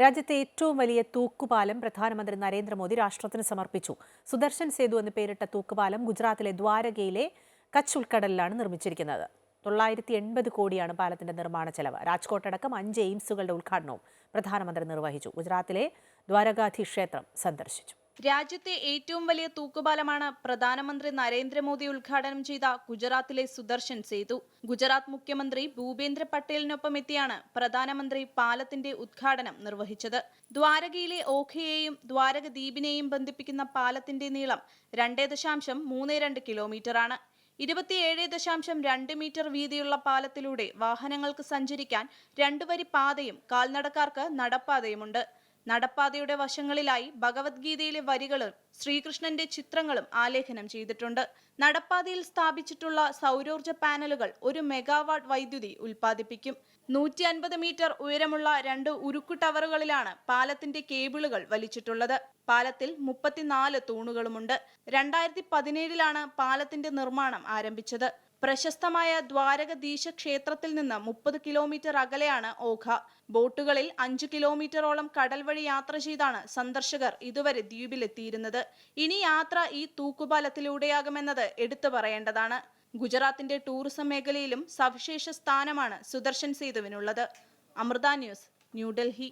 രാജ്യത്തെ ഏറ്റവും വലിയ തൂക്കുപാലം പ്രധാനമന്ത്രി നരേന്ദ്രമോദി രാഷ്ട്രത്തിന് സമർപ്പിച്ചു. സുദർശൻ സേതു എന്ന് പേരിട്ട തൂക്കുപാലം ഗുജറാത്തിലെ ദ്വാരകയിലെ കച്ച് ഉൾക്കടലിലാണ് നിർമ്മിച്ചിരിക്കുന്നത്. 980 കോടിയാണ് പാലത്തിന്റെ നിർമ്മാണ ചെലവ്. രാജ്കോട്ട് അടക്കം 5 എയിംസുകളുടെ ഉദ്ഘാടനവും പ്രധാനമന്ത്രി നിർവഹിച്ചു. ഗുജറാത്തിലെ ദ്വാരകാധീശ് ക്ഷേത്രം സന്ദർശിച്ചു. രാജ്യത്തെ ഏറ്റവും വലിയ തൂക്കുപാലമാണ് പ്രധാനമന്ത്രി നരേന്ദ്രമോദി ഉദ്ഘാടനം ചെയ്ത ഗുജറാത്തിലെ സുദർശൻ സേതു. ഗുജറാത്ത് മുഖ്യമന്ത്രി ഭൂപേന്ദ്ര പട്ടേലിനൊപ്പം എത്തിയാണ് പ്രധാനമന്ത്രി പാലത്തിന്റെ ഉദ്ഘാടനം നിർവഹിച്ചത്. ദ്വാരകയിലെ ഓഖയെയും ദ്വാരക ദ്വീപിനെയും ബന്ധിപ്പിക്കുന്ന പാലത്തിന്റെ നീളം 2.32 കിലോമീറ്ററാണ്. 27.2 മീറ്റർ വീതിയുള്ള പാലത്തിലൂടെ വാഹനങ്ങൾക്ക് സഞ്ചരിക്കാൻ 2 വരി പാതയും കാൽനടക്കാർക്ക് നടപ്പാതയുമുണ്ട്. നടപ്പാതയുടെ വശങ്ങളിലായി ഭഗവത്ഗീതയിലെ വരികളും ശ്രീകൃഷ്ണന്റെ ചിത്രങ്ങളും ആലേഖനം ചെയ്തിട്ടുണ്ട്. നടപ്പാതയിൽ സ്ഥാപിച്ചിട്ടുള്ള സൗരോർജ്ജ പാനലുകൾ 1 മെഗാവാട്ട് വൈദ്യുതി ഉൽപ്പാദിപ്പിക്കും. 150 മീറ്റർ ഉയരമുള്ള 2 ഉരുക്കു ടവറുകളിലാണ് പാലത്തിന്റെ കേബിളുകൾ വലിച്ചിട്ടുള്ളത്. പാലത്തിൽ 34 തൂണുകളുമുണ്ട്. 2017 പാലത്തിന്റെ നിർമ്മാണം ആരംഭിച്ചത്. പ്രശസ്തമായ ദ്വാരകധീശ ക്ഷേത്രത്തിൽ നിന്ന് 30 കിലോമീറ്റർ അകലെയാണ് ഓഖ. ബോട്ടുകളിൽ 5 കിലോമീറ്ററോളം കടൽ വഴി യാത്ര ചെയ്താണ് സന്ദർശകർ ഇതുവരെ ദ്വീപിലെത്തിയിരുന്നത്. ഇനി യാത്ര ഈ തൂക്കുപാലത്തിലൂടെയാകുമെന്നത് എടുത്തു പറയേണ്ടതാണ്. ഗുജറാത്തിന്റെ ടൂറിസം മേഖലയിലും സവിശേഷ സ്ഥാനമാണ് സുദർശൻ സേതുവിനുള്ളത്. അമൃത ന്യൂസ്, ന്യൂഡൽഹി.